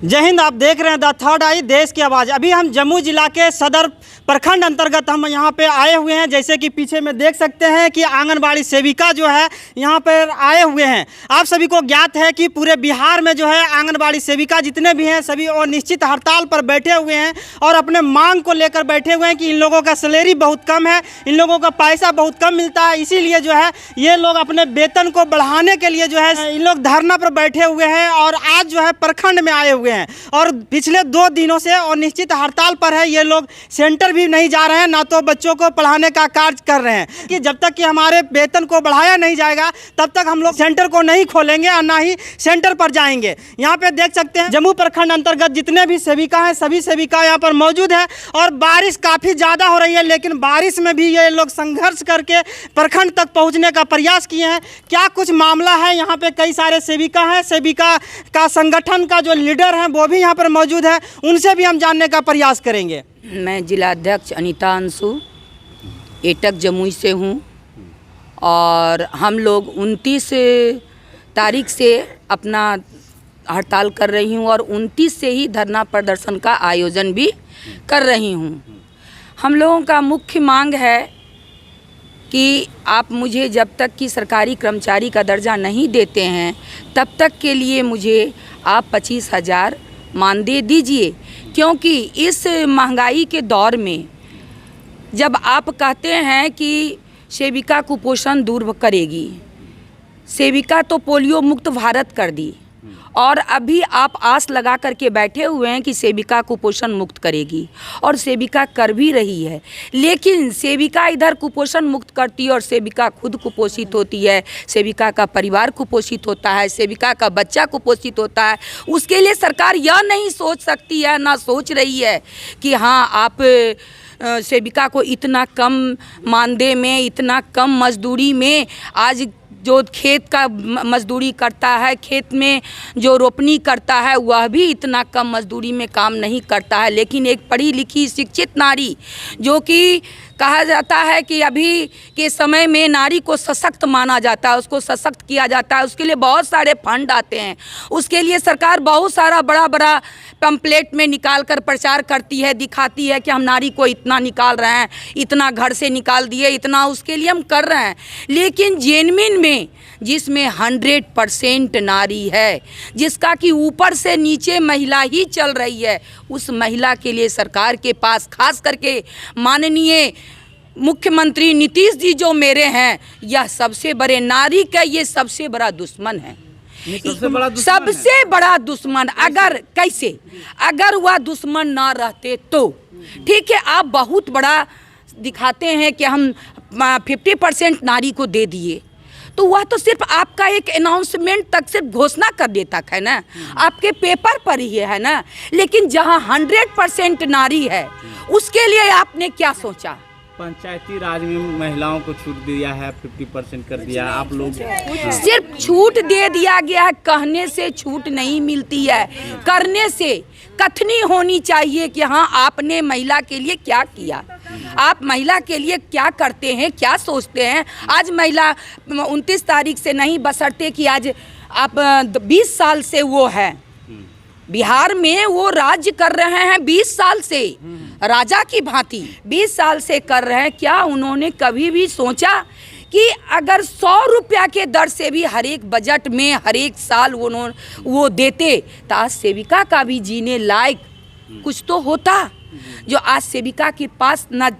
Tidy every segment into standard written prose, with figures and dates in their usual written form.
जय हिंद। आप देख रहे हैं द थर्ड आई, देश की आवाज़। अभी हम जम्मू जिला के सदर प्रखंड अंतर्गत हम यहाँ पे आए हुए हैं। जैसे कि पीछे में देख सकते हैं कि आंगनबाड़ी सेविका जो है यहाँ पर आए हुए हैं। आप सभी को ज्ञात है कि पूरे बिहार में जो है आंगनबाड़ी सेविका जितने भी हैं सभी अनिश्चित हड़ताल पर बैठे हुए हैं और अपने मांग को लेकर बैठे हुए हैं कि इन लोगों का सैलरी बहुत कम है, इन लोगों का पैसा बहुत कम मिलता है। इसीलिए जो है ये लोग अपने वेतन को बढ़ाने के लिए जो है इन लोग धरना पर बैठे हुए हैं और आज जो है प्रखंड में आए हुए हैं और पिछले 2 दिनों से अनिश्चित हड़ताल पर है। ये लोग सेंटर भी नहीं जा रहे हैं, ना तो बच्चों को पढ़ाने का कार्य कर रहे हैं कि जब तक कि हमारे वेतन को बढ़ाया नहीं जाएगा तब तक हम लोग सेंटर को नहीं खोलेंगे और ना ही सेंटर पर जाएंगे। यहाँ पे देख सकते हैं जम्मू प्रखंड अंतर्गत जितने भी सेविका हैं सभी सेविका यहाँ पर मौजूद है और बारिश काफ़ी ज़्यादा हो रही है, लेकिन बारिश में भी ये लोग संघर्ष करके प्रखंड तक पहुँचने का प्रयास किए हैं। क्या कुछ मामला है, यहाँ पे कई सारे सेविका हैं, सेविका का संगठन का जो लीडर है वो भी यहाँ पर मौजूद है, उनसे भी हम जानने का प्रयास करेंगे। मैं जिलाध्यक्ष अनीता अंशु एटक जमुई से हूँ और हम लोग 29 तारीख से अपना हड़ताल कर रही हूँ और 29 से ही धरना प्रदर्शन का आयोजन भी कर रही हूँ। हम लोगों का मुख्य मांग है कि आप मुझे जब तक कि सरकारी कर्मचारी का दर्जा नहीं देते हैं तब तक के लिए मुझे आप 25,000 मानदेय दीजिए, क्योंकि इस महंगाई के दौर में जब आप कहते हैं कि सेविका कुपोषण दूर करेगी, सेविका तो पोलियो मुक्त भारत कर दी और अभी आप आस लगा करके बैठे हुए हैं कि सेविका कुपोषण मुक्त करेगी और सेविका कर भी रही है, लेकिन सेविका इधर कुपोषण मुक्त करती है और सेविका खुद कुपोषित होती है, सेविका का परिवार कुपोषित होता है, सेविका का बच्चा कुपोषित होता है। उसके लिए सरकार यह नहीं सोच सकती है, ना सोच रही है कि हाँ आप सेविका को इतना कम मानदेय में, इतना कम मजदूरी में, आज जो खेत का मजदूरी करता है, खेत में जो रोपनी करता है वह भी इतना कम मजदूरी में काम नहीं करता है, लेकिन एक पढ़ी लिखी शिक्षित नारी जो कि कहा जाता है कि अभी के समय में नारी को सशक्त माना जाता है, उसको सशक्त किया जाता है, उसके लिए बहुत सारे फंड आते हैं, उसके लिए सरकार बहुत सारा बड़ा बड़ा पैम्पलेट में निकाल कर प्रचार करती है, दिखाती है कि हम नारी को इतना निकाल रहे हैं, इतना घर से निकाल दिए, इतना उसके लिए हम कर रहे हैं। लेकिन जेनविन में जिसमें 100% नारी है, जिसका कि ऊपर से नीचे महिला ही चल रही है, उस महिला के लिए सरकार के पास खास करके माननीय मुख्यमंत्री नीतीश जी जो मेरे हैं, यह सबसे बड़े नारी का ये सबसे बड़ा दुश्मन है, सबसे बड़ा दुश्मन। अगर कैसे अगर वह दुश्मन ना रहते तो ठीक है, आप बहुत बड़ा दिखाते हैं कि हम 50% नारी को दे दिए, तो वह तो सिर्फ आपका एक अनाउंसमेंट तक सिर्फ घोषणा कर देता है ना, आपके पेपर पर ही है ना, लेकिन जहां 100% नारी है उसके लिए आपने क्या सोचा? पंचायती राज में महिलाओं को छूट दिया है, 50% कर दिया आप लोग। सिर्फ छूट दे दिया गया है, कहने से छूट नहीं मिलती है, करने से कथनी होनी चाहिए कि हाँ आपने महिला के लिए क्या किया, आप महिला के लिए क्या करते हैं, क्या सोचते हैं। आज महिला 29 तारीख से नहीं, बशर्ते कि आज आप 20 साल से वो है बिहार में, वो राज्य कर रहे हैं 20 साल से, राजा की भांति 20 साल से कर रहे हैं। क्या उन्होंने कभी भी सोचा कि अगर 100 रुपया के दर से भी हर एक बजट में हर एक साल वो देते तो आज सेविका का भी जीने लायक कुछ तो होता। जो आज सेविका के पास न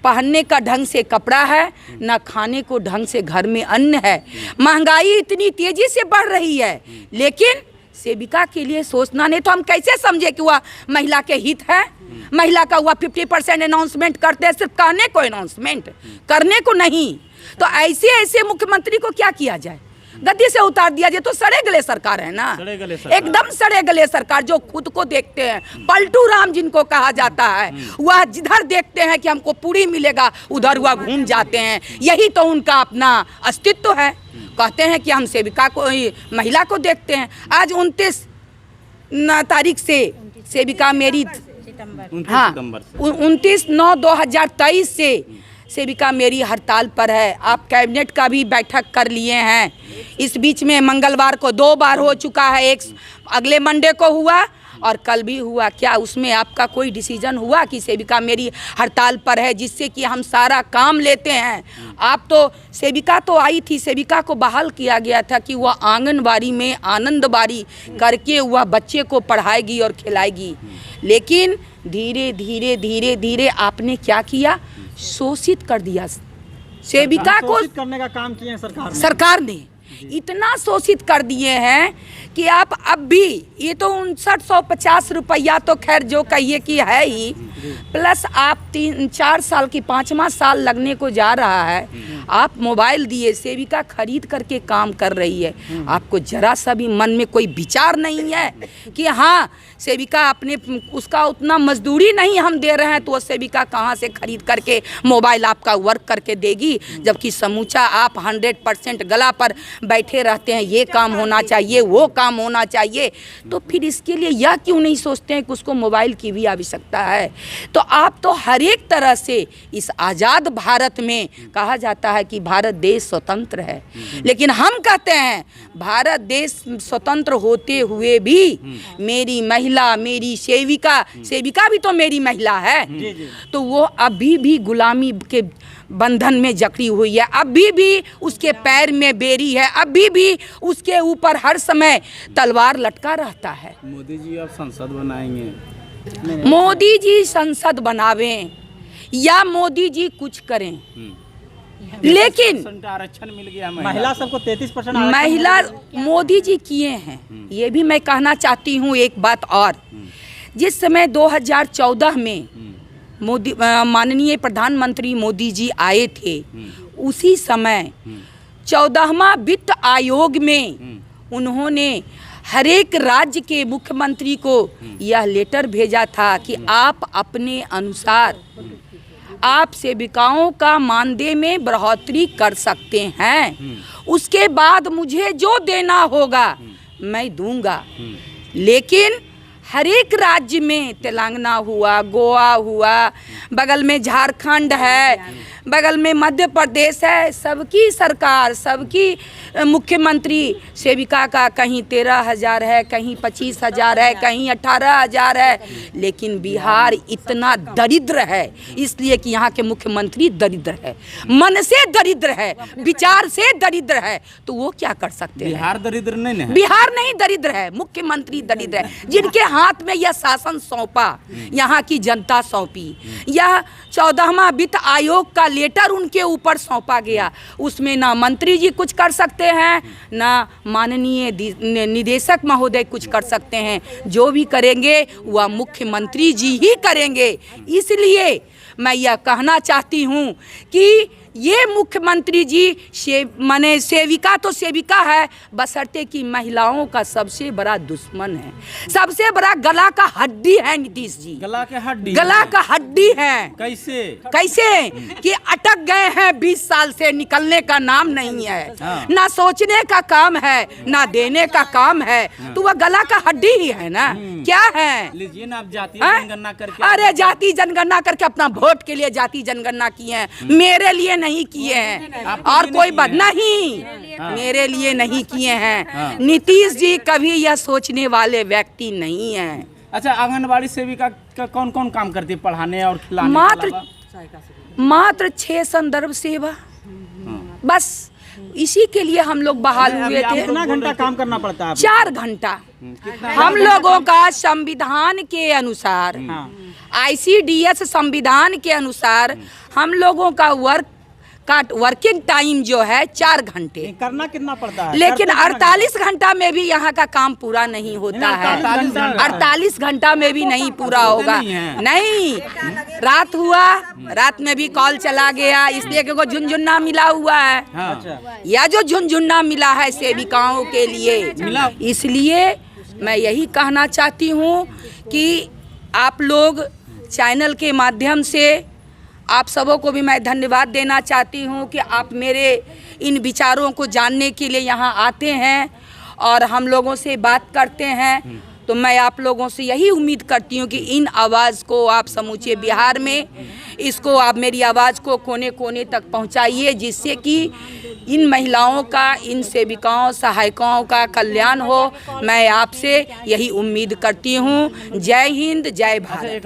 पहनने का ढंग से कपड़ा है, न खाने को ढंग से घर में अन्न है, महंगाई इतनी तेजी से बढ़ रही है, लेकिन सेविका के लिए सोचना नहीं, तो हम कैसे समझे कि वह महिला के हित है? महिला का हुआ 50% अनाउंसमेंट करते हैं, सिर्फ कहने को अनाउंसमेंट, करने को नहीं। तो ऐसे मुख्यमंत्री को क्या किया जाए? गद्दी से उतार दिया जाए। तो सड़े गले सरकार है ना, एकदम सड़े गले सरकार, जो खुद को देखते हैं पलटू राम जिनको कहा जाता है, वह जिधर देखते हैं कि हमको पूरी मिलेगा उधर वह घूम जाते हैं। यही तो उनका अपना अस्तित्व है। कहते हैं कि हम सेविका को, महिला को देखते हैं। आज 29 तारीख से सेविका मेरी, हाँ 29/9/2023 से सेविका मेरी हड़ताल पर है। आप कैबिनेट का भी बैठक कर लिए हैं। इस बीच में मंगलवार को 2 बार हो चुका है, एक अगले मंडे को हुआ और कल भी हुआ। क्या उसमें आपका कोई डिसीजन हुआ कि सेविका मेरी हड़ताल पर है जिससे कि हम सारा काम लेते हैं? आप तो सेविका तो आई थी, सेविका को बहाल किया गया था कि वह आंगनबाड़ी में आनंदबाड़ी करके वह बच्चे को पढ़ाएगी और खिलाएगी। लेकिन धीरे धीरे धीरे धीरे आपने क्या किया? शोषित कर दिया सेविका को। शोषित करने का काम किए हैं सरकार ने इतना शोषित कर दिए हैं कि आप अब भी ये तो 5950 रुपया तो खैर जो कहिए कि है ही, प्लस आप 3-4 साल की 5वां साल लगने को जा रहा है। आप मोबाइल दिए, सेविका खरीद करके काम कर रही है। आपको जरा सा भी मन में कोई विचार नहीं है कि हाँ सेविका अपने उसका उतना मजदूरी नहीं हम दे रहे हैं तो वो सेविका कहाँ से खरीद करके मोबाइल आपका वर्क करके देगी, जबकि समूचा आप 100% गला पर बैठे रहते हैं, ये काम होना चाहिए, वो काम होना चाहिए। तो फिर इसके लिए यह क्यों नहीं सोचते हैं कि उसको मोबाइल की भी आवश्यकता है? तो आप तो हर एक तरह से इस आज़ाद भारत में कहा जाता है कि भारत देश स्वतंत्र है, लेकिन हम कहते हैं भारत देश स्वतंत्र होते हुए भी मेरी महिला, मेरी सेविका भी तो मेरी महिला है, तो वो अभी भी गुलामी के बंधन में जकड़ी हुई है, अभी भी उसके पैर में बेड़ी है, अभी भी उसके ऊपर हर समय तलवार लटका रहता है। मोदी जी अब संसद बनाएंगे। मोदी जी संसद बनावें या मोदी जी कुछ करें, लेकिन आरक्षण मिल गया महिला सबको 33% महिला मोदी जी किए हैं। ये भी मैं कहना चाहती हूँ एक बात और, जिस समय 2014 में मोदी माननीय प्रधानमंत्री मोदी जी आए थे, उसी समय 14वां वित्त आयोग में उन्होंने हर एक राज्य के मुख्यमंत्री को यह लेटर भेजा था कि आप अपने अनुसार आप सेविकाओं का मानदेय में बढ़ोतरी कर सकते हैं, उसके बाद मुझे जो देना होगा मैं दूंगा। लेकिन हर एक राज्य में, तेलंगाना हुआ, गोवा हुआ, बगल में झारखंड है, बगल में मध्य प्रदेश है, सबकी सरकार, सबकी मुख्यमंत्री सेविका का कहीं 13,000 है, कहीं 25,000 है, कहीं 18,000 है। लेकिन बिहार इतना दरिद्र है इसलिए कि यहाँ के मुख्यमंत्री दरिद्र है, मन से दरिद्र है, विचार से दरिद्र है। तो वो क्या कर सकते हैं? बिहार दरिद्र नहीं है। बिहार नहीं दरिद्र है, मुख्यमंत्री दरिद्र है, जिनके हाथ में यह शासन सौंपा, यहाँ की जनता सौंपी, यह 14वां वित्त आयोग का लेटर उनके ऊपर सौंपा गया। उसमें ना मंत्री जी कुछ कर सकते हैं, ना माननीय निदेशक महोदय कुछ कर सकते हैं। जो भी करेंगे वह मुख्यमंत्री जी ही करेंगे। इसलिए मैं यह कहना चाहती हूँ कि ये मुख्यमंत्री जी माने सेविका तो सेविका है, बशर्ते कि महिलाओं का सबसे बड़ा दुश्मन है, सबसे बड़ा गला का हड्डी है नीतीश जी। गला के हड्डी, गला का हड्डी है। कैसे कैसे कि अटक गए हैं 20 साल से, निकलने का नाम नहीं है। ना सोचने का काम है, ना देने का काम है। तो वह गला का हड्डी ही है ना, क्या है? लीजिए ना, आप जाति जनगणना करके, अरे जाति जनगणना करके अपना वोट के लिए जाति जनगणना किए हैं, मेरे लिए नहीं किए हैं, और कोई बात नहीं, मेरे लिए नहीं किए हैं। नीतीश जी कभी यह सोचने वाले व्यक्ति नहीं हैं। अच्छा, आंगनबाड़ी सेविका का कौन कौन काम करती है? पढ़ाने और खिलाने मात्र 6 संदर्भ सेवा, बस इसी के लिए हम लोग बहाल हुए थे। कितना घंटा काम करना पड़ता है? 4 घंटा। हम लोगों का संविधान के अनुसार, ICDS संविधान के अनुसार हम लोगों का वर्किंग टाइम जो है 4 घंटे। करना कितना पड़ता है? लेकिन 48 घंटा में भी यहाँ का काम पूरा नहीं होता है। 48 घंटा में भी नहीं पूरा होगा। नहीं, रात हुआ, रात में भी कॉल चला गया, इसलिए क्योंकि झुनझुन्ना मिला हुआ है। या जो झुनझुन्ना मिला है सेविकाओं के लिए, इसलिए मैं यही कहना चाहती हूँ कि आप लोग चैनल के माध्यम से आप सबों को भी मैं धन्यवाद देना चाहती हूँ कि आप मेरे इन विचारों को जानने के लिए यहाँ आते हैं और हम लोगों से बात करते हैं। तो मैं आप लोगों से यही उम्मीद करती हूँ कि इन आवाज़ को आप समूचे बिहार में इसको आप मेरी आवाज़ को कोने कोने तक पहुँचाइए, जिससे कि इन महिलाओं का, इन सेविकाओं सहायिकाओं का कल्याण हो। मैं आपसे यही उम्मीद करती हूँ। जय हिंद, जय भारत।